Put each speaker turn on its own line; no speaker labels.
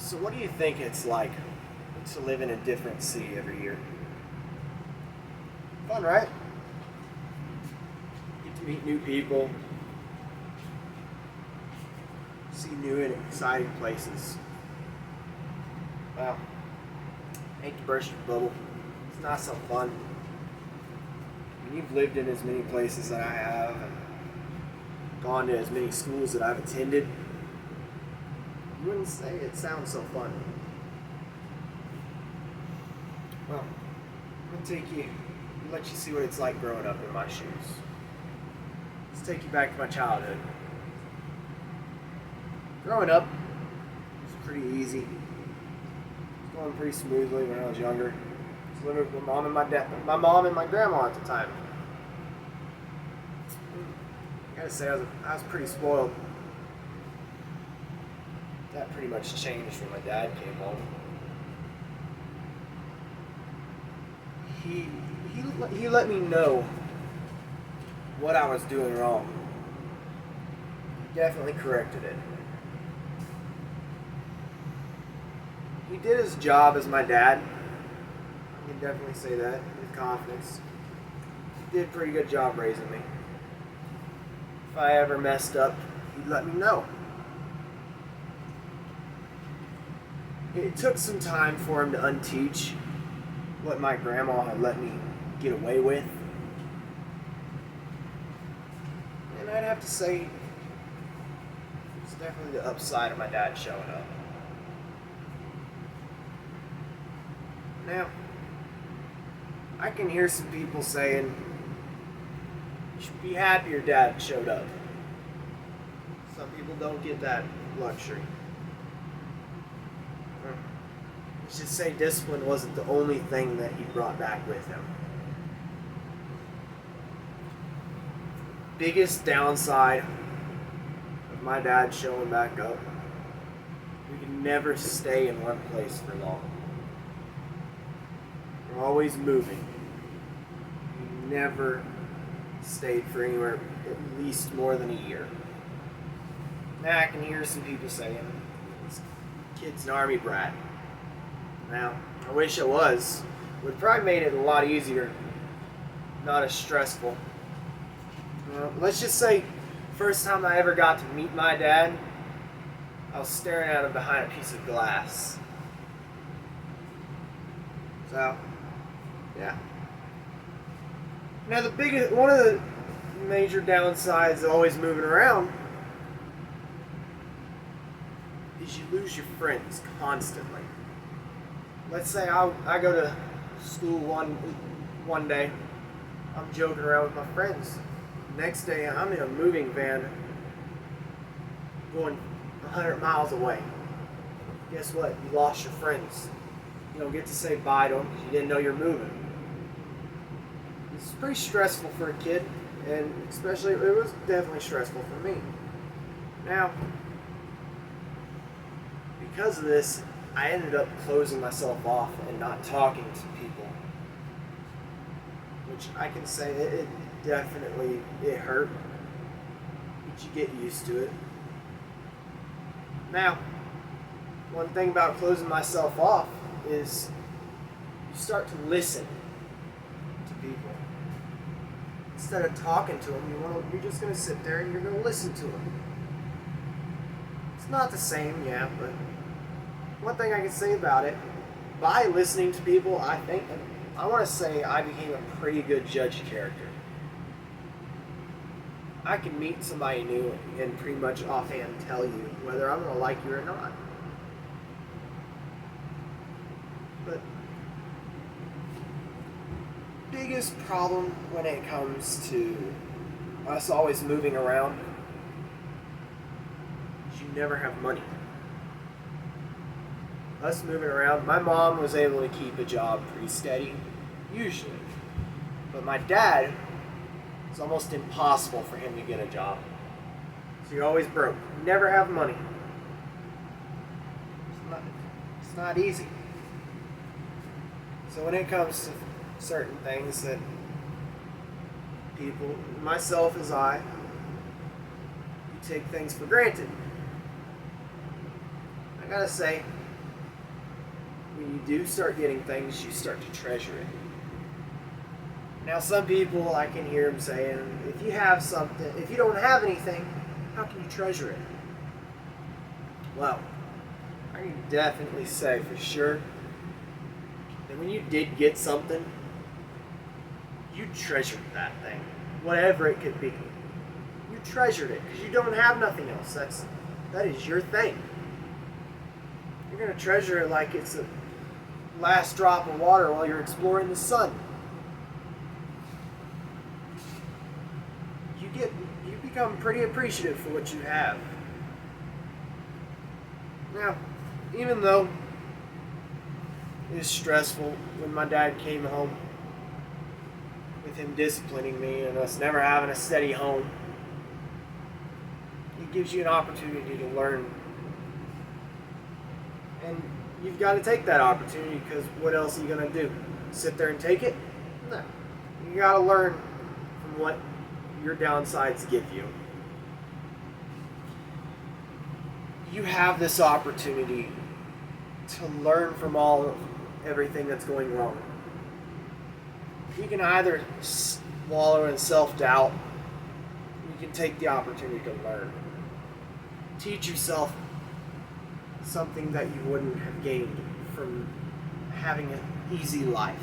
So what do you think it's like to live in a different city every year? Fun, right? Get to meet new people, see new and exciting places. Well, hate to burst your bubble. It's not so fun. When you've lived in as many places that I have and gone to as many schools that I've attended, you wouldn't say it sounds so fun. Well, I'm gonna let you see what it's like growing up in my shoes. Let's take you back to my childhood. Growing up was pretty easy. It was going pretty smoothly when I was younger. I was living with my mom and my grandma at the time. I gotta say, I was pretty spoiled. That pretty much changed when my dad came home. He let me know what I was doing wrong. He definitely corrected it. He did his job as my dad. I can definitely say that with confidence. He did a pretty good job raising me. If I ever messed up, he'd let me know. It took some time for him to unteach what my grandma had let me get away with. And I'd have to say, it's definitely the upside of my dad showing up. Now, I can hear some people saying, you should be happy your dad showed up. Some people don't get that luxury. Let's just say discipline wasn't the only thing that he brought back with him. Biggest downside of my dad showing back up, we could never stay in one place for long. We're always moving. We never stayed for anywhere at least more than a year. Now I can hear some people saying, this kid's an army brat. Now, I wish it was. It would probably made it a lot easier, not as stressful. Let's just say, first time I ever got to meet my dad, I was staring at him behind a piece of glass. So, yeah. Now one of the major downsides of always moving around is you lose your friends constantly. Let's say I go to school one day, I'm joking around with my friends. Next day I'm in a moving van going 100 miles away. Guess what? You lost your friends. You don't get to say bye to them because you didn't know you're moving. It's pretty stressful for a kid, and especially it was definitely stressful for me. Now, because of this, I ended up closing myself off and not talking to people, which I can say it definitely hurt, but you get used to it. Now, one thing about closing myself off is you start to listen to people. Instead of talking to them, you're just going to sit there and you're going to listen to them. It's not the same, yeah, but one thing I can say about it, by listening to people, I want to say I became a pretty good judge of character. I can meet somebody new and pretty much offhand tell you whether I'm going to like you or not. But biggest problem when it comes to us always moving around is you never have money. Us moving around, my mom was able to keep a job pretty steady, usually. But my dad, it's almost impossible for him to get a job. So you're always broke. You never have money. It's not easy. So when it comes to certain things that people, myself as you take things for granted. I gotta say, when you do start getting things, you start to treasure it. Now, some people, I can hear them saying, if you have something, if you don't have anything, how can you treasure it? Well, I can definitely say for sure that when you did get something, you treasured that thing, whatever it could be. You treasured it because you don't have nothing else. That is your thing. You're going to treasure it like it's the last drop of water while you're exploring the sun. You become pretty appreciative for what you have. Now, even though it was stressful when my dad came home, with him disciplining me and us never having a steady home, it gives you an opportunity to learn. And you've got to take that opportunity, because what else are you going to do? Sit there and take it? No. You got to learn from what your downsides give you. You have this opportunity to learn from everything that's going wrong. You can either wallow in self-doubt, you can take the opportunity to learn. Teach yourself something that you wouldn't have gained from having an easy life.